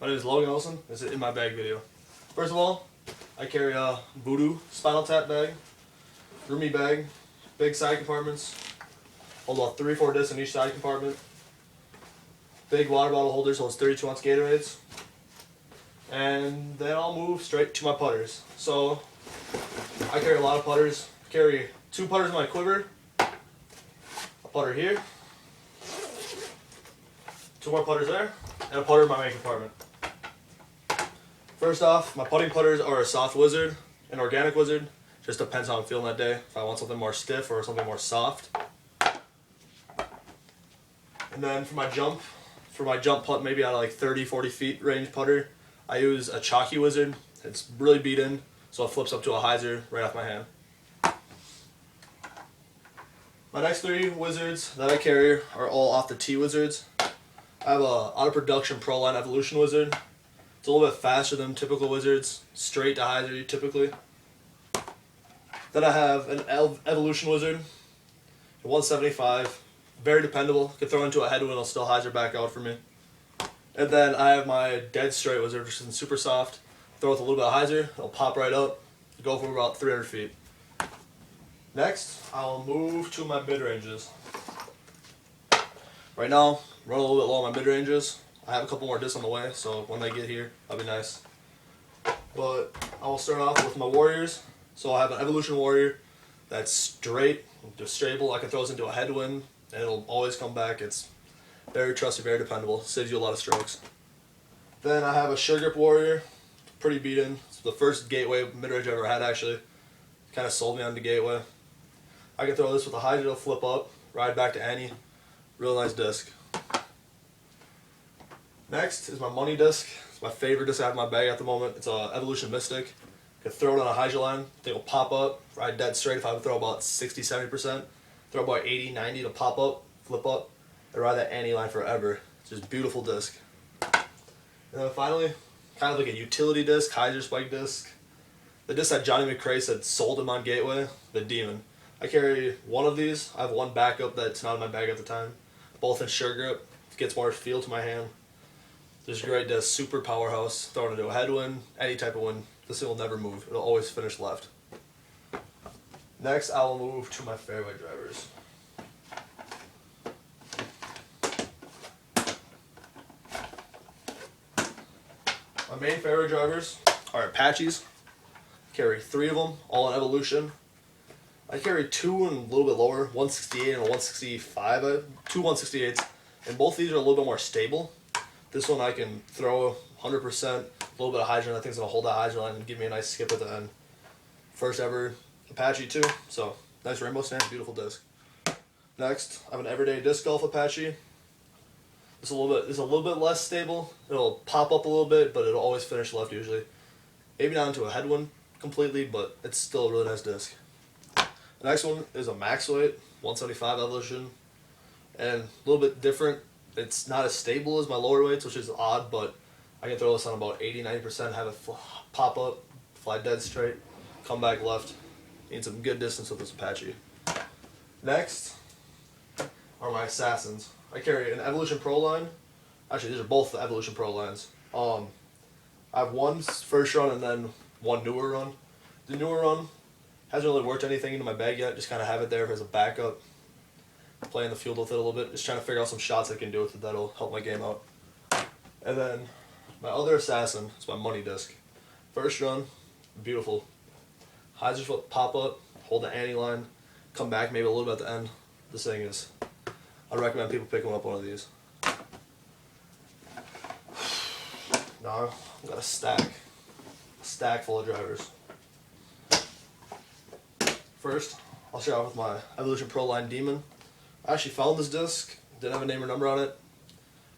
My name is Logan Olesen. This is in my bag video. First of all, I carry a Voodoo Spinal Tap bag, roomy bag, big side compartments, hold about 3 or 4 discs in each side compartment, big water bottle holders holds 32 ounce Gatorades, and then I'll move straight to my putters. So I carry a lot of putters. I carry 2 putters in my quiver, a putter here, 2 more putters there, and a putter in my main compartment. First off, my putting putters are a soft wizard, an organic wizard. Just depends how I'm feeling that day. If I want something more stiff or something more soft. And then for my jump putt, maybe out of like 30-40 feet range putter, I use a chalky wizard. It's really beat in, so it flips up to a hyzer right off my hand. My next 3 wizards that I carry are all off the tee wizards. I have a out of production Pro Line Evolution wizard. It's a little bit faster than typical wizards, straight to hyzer typically. Then I have an Evolution wizard, 175, very dependable. Can throw into a headwind, it'll still hyzer back out for me. And then I have my dead straight wizard, which is super soft. Throw with a little bit of hyzer, it'll pop right up, go for about 300 feet. Next, I'll move to my mid ranges. Right now, run a little bit low on my mid ranges. I have a couple more discs on the way, so when they get here, that'll be nice. But I will start off with my Warriors. So I have an Evolution Warrior that's straight, just stable. I can throw this into a headwind, and it'll always come back. It's very trusty, very dependable. Saves you a lot of strokes. Then I have a Sure Grip Warrior, pretty beaten. It's the first Gateway mid-range I ever had, actually. Kind of sold me on the Gateway. I can throw this with a hyzer, it'll flip up, ride back to any. Real nice disc. Next is my money disc. It's my favorite disc I have in my bag at the moment. It's a Evolution Mystic. I can throw it on a hyzer line. Thing will pop up, ride dead straight if I would throw about 60-70%. Throw about 80-90 to pop up, flip up, and ride that ante line forever. It's just a beautiful disc. And then finally, kind of like a utility disc, hyzer spike disc. The disc that Johnny McRae said sold him on Gateway, the Demon. I carry one of these. I have one backup that's not in my bag at the time. Both in Sure Grip. It gets more feel to my hand. This great disc, super powerhouse. Throw it into a headwind, any type of wind. This thing will never move. It'll always finish left. Next, I will move to my fairway drivers. My main fairway drivers are Apaches. I carry 3 of them, all in Evolution. I carry 2 and a little bit lower, 168 and a 165, 2 168s, and both these are a little bit more stable. This one I can throw 100%, a little bit of hyzer, and I think it's going to hold that hyzer line and give me a nice skip at the end. First ever Apache too, so nice rainbow stand, beautiful disc. Next, I have an Everyday Disc Golf Apache. It's a little bit less stable. It'll pop up a little bit, but it'll always finish left usually. Maybe not into a headwind completely, but it's still a really nice disc. The next one is a Max Weight 175 Evolution, and a little bit different. It's not as stable as my lower weights, which is odd, but I can throw this on about 80-90%, have it pop up, fly dead straight, come back left. Need some good distance with this Apache. Next are my Assassins. I carry an Evolution Pro line. Actually, these are both the Evolution Pro lines. I have one first run and then one newer run. The newer run hasn't really worked anything into my bag yet, just kind of have it there as a backup. Playing the field with it a little bit, just trying to figure out some shots I can do with it that'll help my game out. And then my other Assassin is my money disc. First run, beautiful. Hyzer flip, pop up, hold the ante line, come back maybe a little bit at the end. This thing is, I recommend people picking up one of these. Now I've got a stack full of drivers. First, I'll start off with my Evolution Pro Line Demon. I actually found this disc, didn't have a name or number on it.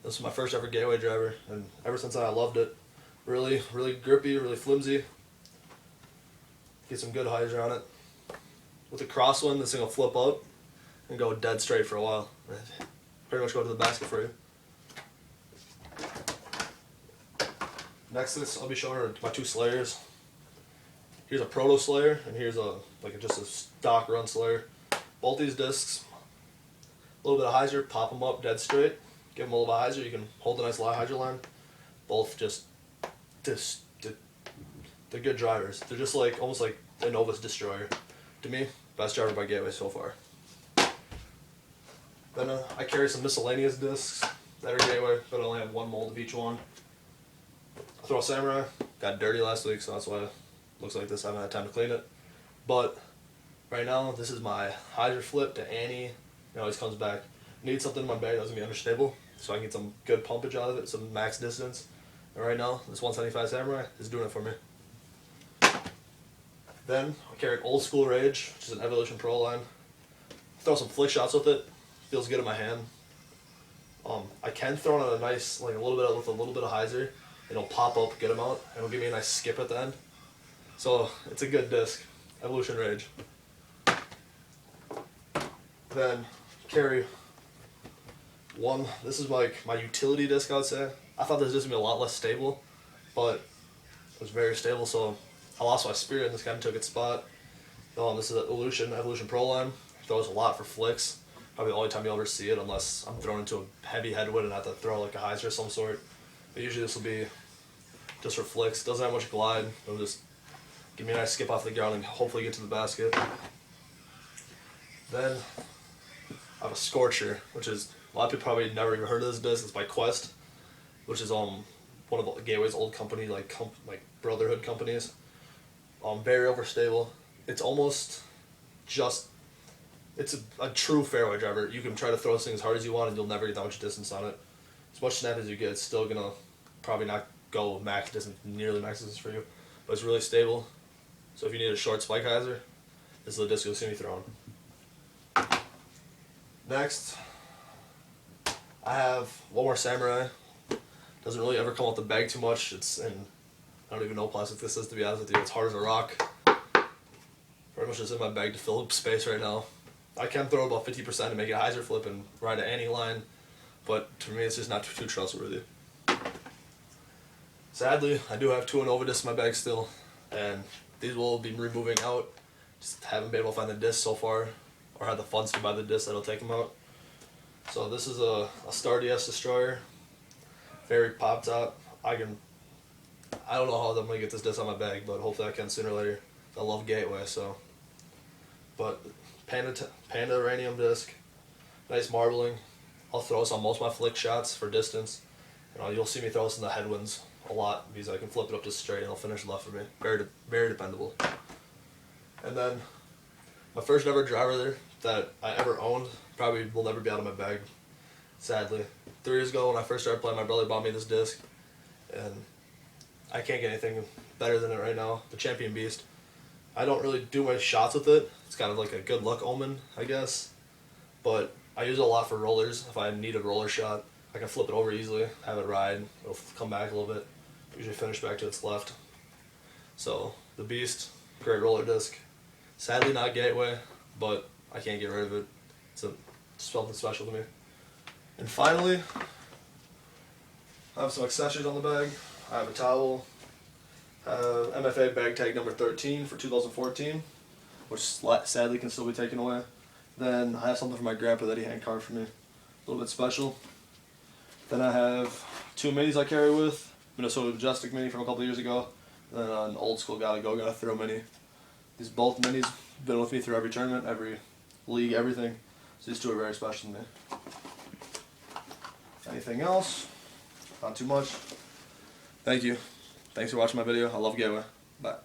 This was my first ever Gateway driver, and ever since then I loved it. Really, really grippy, really flimsy. Get some good hyzer on it. With the crosswind, this thing will flip up and go dead straight for a while. Pretty much go to the basket for you. Next, I'll be showing her my 2 Slayers. Here's a Proto Slayer, and here's just a stock run Slayer. Both these discs, a little bit of hyzer, pop them up dead straight, give them a little bit of hyzer, you can hold a nice live hyzer line. Both just they're good drivers. They're just like almost like a Novus Destroyer. To me, best driver by Gateway so far. Then I carry some miscellaneous discs that are Gateway, but I only have one mold of each one. I throw a Samurai. Got dirty last week, so that's why it looks like this. I haven't had time to clean it. But right now, this is my hyzer flip to Annie. It always comes back. I need something in my bag that's going to be understable, so I can get some good pumpage out of it, some max distance. And right now, this 175 Samurai is doing it for me. Then I carry an Old School Rage, which is an Evolution Pro line. Throw some flick shots with it. Feels good in my hand. I can throw it on a nice, like a little bit of hyzer. It'll pop up, good amount, and it'll give me a nice skip at the end. So it's a good disc, Evolution Rage. Then carry one. This is like my utility disc, I would say. I thought this disc would be a lot less stable, but it was very stable. So I lost my spirit, and this kind of took its spot. This is an Evolution Pro line. Throws a lot for flicks. Probably the only time you'll ever see it, unless I'm thrown into a heavy headwind and have to throw like a hyzer of some sort. But usually this will be just for flicks. Doesn't have much glide. It'll just give me a nice skip off the ground and hopefully get to the basket. Then I have a Scorcher, which is a lot of people probably never even heard of this disc. It's by Quest, which is one of Gateway's old company like brotherhood companies. Very overstable. It's almost just. It's a true fairway driver. You can try to throw this thing as hard as you want and you'll never get that much distance on it. As much snap as you get, it's still going to probably not go max distance, nearly max distance for you. But it's really stable. So if you need a short spike hyzer, this is the disc you'll see me throwing. Next, I have one more Samurai. Doesn't really ever come out the bag too much. It's in, I don't even know what plastic this is, to be honest with you. It's hard as a rock. Pretty much just in my bag to fill up space right now. I can throw about 50% to make a hyzer flip and ride an Annie line, but to me it's just not too trustworthy. Sadly, I do have 2 Nova discs in my bag still, and these will be removing out. Just haven't been able to find the disc so far, or had the funds to buy the disc that'll take them out. So this is a Star DS Destroyer, very pop top. I don't know how I'm gonna get this disc on my bag, but hopefully I can sooner or later. I love Gateway, so. But Panda Uranium disc, nice marbling. I'll throw this on most of my flick shots for distance. You'll see me throw this in the headwinds a lot because I can flip it up to straight and it'll finish left for me. Very dependable. And then my first ever driver there that I ever owned probably will never be out of my bag, sadly. 3 years ago when I first started playing, my brother bought me this disc, and I can't get anything better than it right now. The Champion Beast. I don't really do my shots with it. It's kind of like a good luck omen, I guess. But I use it a lot for rollers. If I need a roller shot, I can flip it over easily, have it ride, it'll come back a little bit, usually finish back to its left. So, the Beast, great roller disc. Sadly not Gateway, but I can't get rid of it. It's something special to me. And finally, I have some accessories on the bag. I have a towel, MFA bag tag number 13 for 2014, which sadly can still be taken away. Then I have something for my grandpa that he hand carved for me, a little bit special. Then I have 2 minis I carry with, Minnesota Majestic mini from a couple years ago, and then an Old School Gotta Throw mini. These both minis have been with me through every tournament, every league, everything. So these 2 are very special to me. Anything else? Not too much. Thank you. Thanks for watching my video. I love Gateway. Bye.